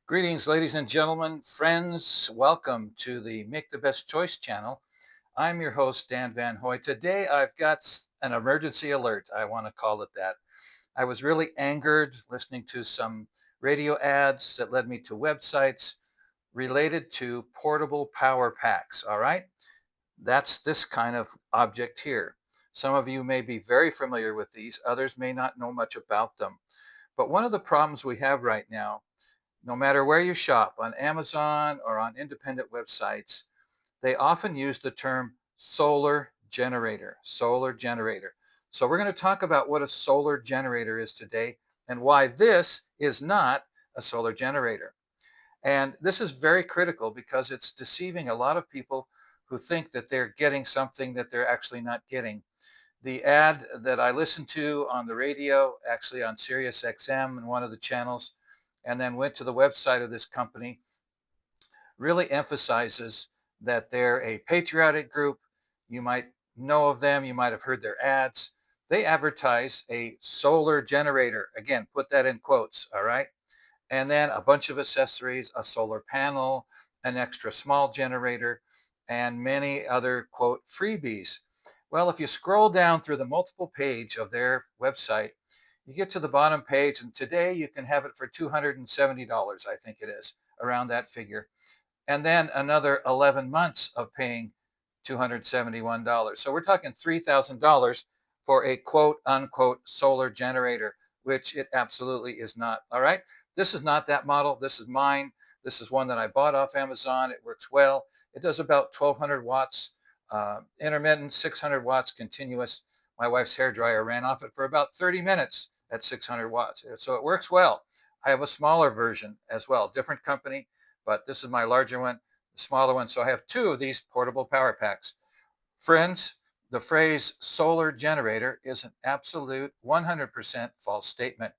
Greetings, ladies and gentlemen, friends. Welcome to the Make the Best Choice channel. I'm your host, Dan Van Hoy. Today, I've got an emergency alert. I want to call it that. I was really angered listening to some radio ads that led me to websites related to portable power packs. All right. That's this kind of object here. Some of you may be very familiar with these, others may not know much about them. But one of the problems we have right now, no matter where you shop, on Amazon or on independent websites, they often use the term solar generator, solar generator. So we're going to talk about what a solar generator is today and why this is not a solar generator. And this is very critical because it's deceiving a lot of people who think that they're getting something that they're actually not getting. The ad that I listened to on the radio, actually on Sirius XM and one of the channels, and then went to the website of this company, really emphasizes that they're a patriotic group. You might know of them, you might have heard their ads. They advertise a solar generator. Again, put that in quotes, all right? And then a bunch of accessories, a solar panel, an extra small generator, and many other, quote, freebies. Well, if you scroll down through the multiple page of their website, you get to the bottom page, and today you can have it for $270, I think it is, around that figure. And then another 11 months of paying $271. So we're talking $3,000 for a quote unquote solar generator, which it absolutely is not. All right. This is not that model. This is mine. This is one that I bought off Amazon. It works well. It does about 1200 watts intermittent, 600 watts continuous. My wife's hair dryer ran off it for about 30 minutes at 600 watts. So it works well. I have a smaller version as well, different company, but this is my larger one, the smaller one. So I have two of these portable power packs. Friends, the phrase solar generator is an absolute 100% false statement.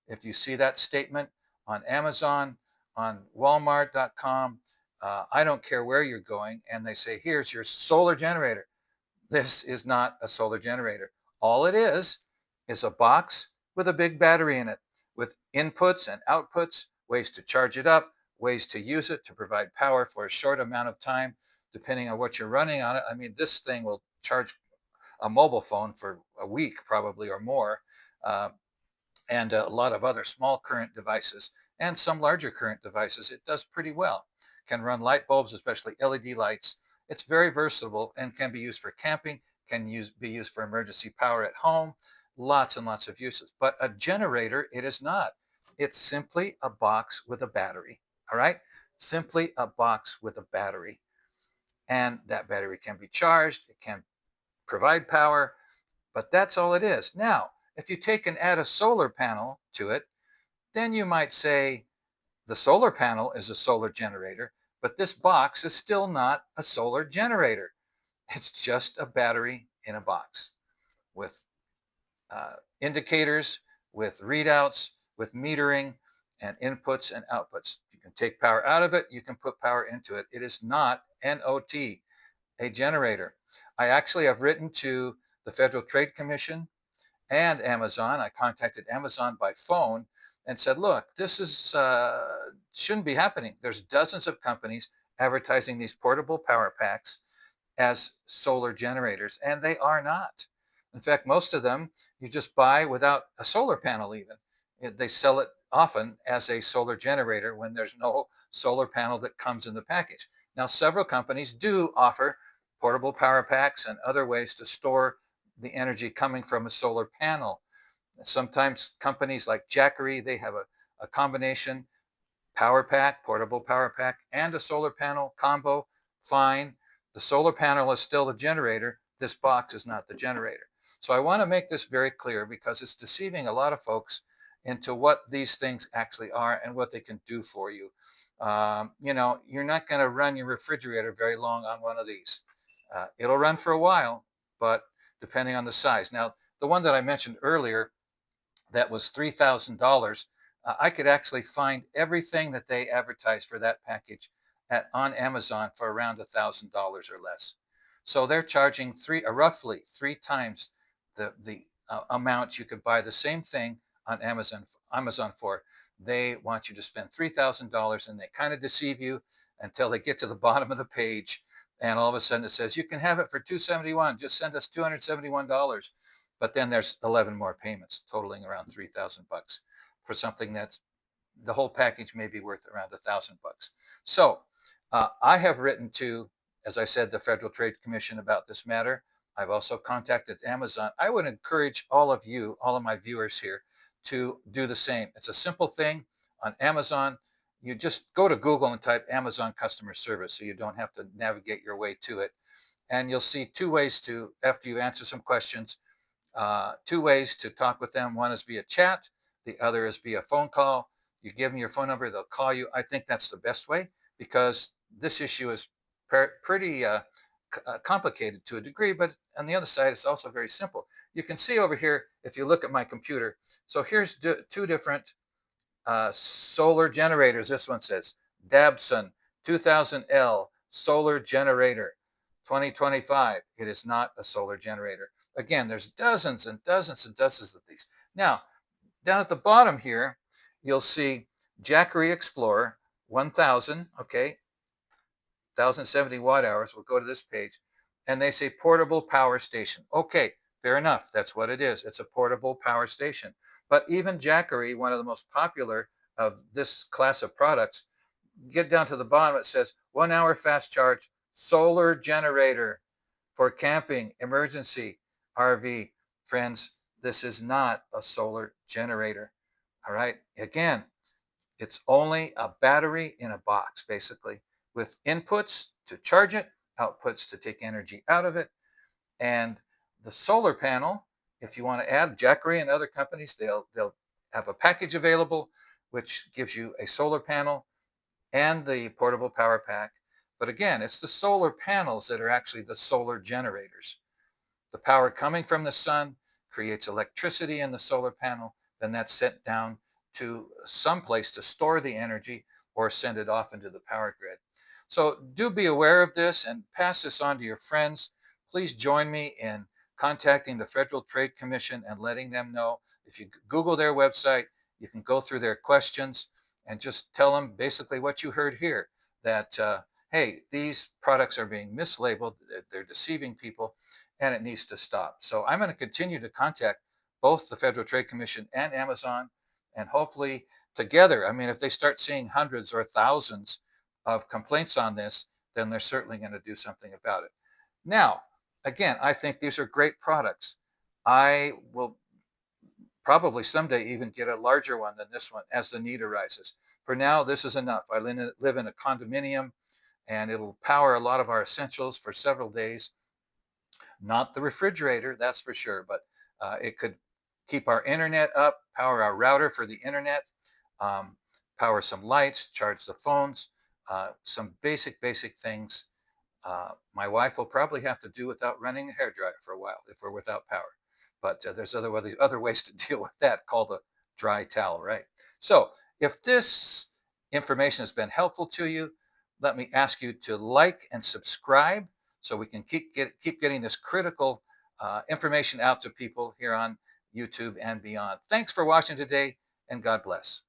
If you see that statement on Amazon, on Walmart.com, I don't care where you're going, and they say, here's your solar generator. This is not a solar generator. All it is a box with a big battery in it, with inputs and outputs, ways to charge it up, ways to use it to provide power for a short amount of time, depending on what you're running on it. I mean, this thing will charge a mobile phone for a week, probably, or more. Uh, and a lot of other small current devices and some larger current devices, it does pretty well. Can run light bulbs, especially LED lights. It's very versatile and can be used for camping, be used for emergency power at home, lots and lots of uses. But a generator, it is not. It's simply a box with a battery, all right? Simply a box with a battery. And that battery can be charged, it can provide power, but that's all it is. Now, if you take and add a solar panel to it, then you might say the solar panel is a solar generator, but this box is still not a solar generator. It's just a battery in a box with indicators, with readouts, with metering and inputs and outputs. You can take power out of it, you can put power into it. It is not NOT, a generator. I actually have written to the Federal Trade Commission and Amazon. I contacted Amazon by phone and said, look, this is shouldn't be happening. There's dozens of companies advertising these portable power packs as solar generators, and they are not. In fact, most of them you just buy without a solar panel even. They sell it often as a solar generator when there's no solar panel that comes in the package. Now, several companies do offer portable power packs and other ways to store the energy coming from a solar panel. Sometimes companies like Jackery, they have a combination power pack, portable power pack, and a solar panel combo. Fine. The solar panel is still the generator. This box is not the generator. So I want to make this very clear because it's deceiving a lot of folks into what these things actually are and what they can do for you. You're not going to run your refrigerator very long on one of these. It'll run for a while, but depending on the size. Now, the one that I mentioned earlier that was $3,000, I could actually find everything that they advertise for that package on Amazon for around $1,000 or less. So they're charging roughly three times the amount you could buy the same thing on Amazon for. they want you to spend $3,000, and they kind of deceive you until they get to the bottom of the page. And all of a sudden it says, you can have it for $271. Just send us $271. But then there's 11 more payments totaling around 3,000 bucks for something that's the whole package may be worth around $1,000. So I have written to, as I said, the Federal Trade Commission about this matter. I've also contacted Amazon. I would encourage all of you, all of my viewers here, to do the same. It's a simple thing on Amazon. You just go to Google and type Amazon customer service so you don't have to navigate your way to it. And you'll see two ways to, after you answer some questions, two ways to talk with them. One is via chat, the other is via phone call. You give them your phone number, they'll call you. I think that's the best way because this issue is pretty complicated to a degree, but on the other side, it's also very simple. You can see over here, if you look at my computer, so here's two different solar generators. This one says Dabson 2000L solar generator 2025. It is not a solar generator. Again, there's dozens and dozens and dozens of these. Now, down at the bottom here, you'll see Jackery Explorer 1000, okay, 1070 watt hours. We'll go to this page, and they say portable power station. Okay, fair enough. That's what it is. It's a portable power station. But even Jackery, one of the most popular of this class of products, get down to the bottom, it says 1 hour fast charge solar generator for camping, emergency, RV. Friends, this is not a solar generator. All right. Again, it's only a battery in a box, basically, with inputs to charge it, outputs to take energy out of it. And the solar panel, if you want to add Jackery and other companies, they'll have a package available which gives you a solar panel and the portable power pack. But again, it's the solar panels that are actually the solar generators. The power coming from the sun creates electricity in the solar panel, then that's sent down to some place to store the energy or send it off into the power grid. So do be aware of this and pass this on to your friends. Please join me in contacting the Federal Trade Commission and letting them know. If you Google their website, you can go through their questions and just tell them basically what you heard here, that, hey, these products are being mislabeled, they're deceiving people, and it needs to stop. So I'm going to continue to contact both the Federal Trade Commission and Amazon, and hopefully together, I mean, if they start seeing hundreds or thousands of complaints on this, then they're certainly going to do something about it. Now, again, I think these are great products. I will probably someday even get a larger one than this one as the need arises. For now, this is enough. I live in a condominium, and it'll power a lot of our essentials for several days. Not the refrigerator, that's for sure, but it could keep our internet up, power our router for the internet, um, power some lights, charge the phones, some basic things. My wife will probably have to do without running a hairdryer for a while if we're without power. But there's other ways to deal with that, called a dry towel, right? So if this information has been helpful to you, let me ask you to like and subscribe so we can keep getting this critical information out to people here on YouTube and beyond. Thanks for watching today, and God bless.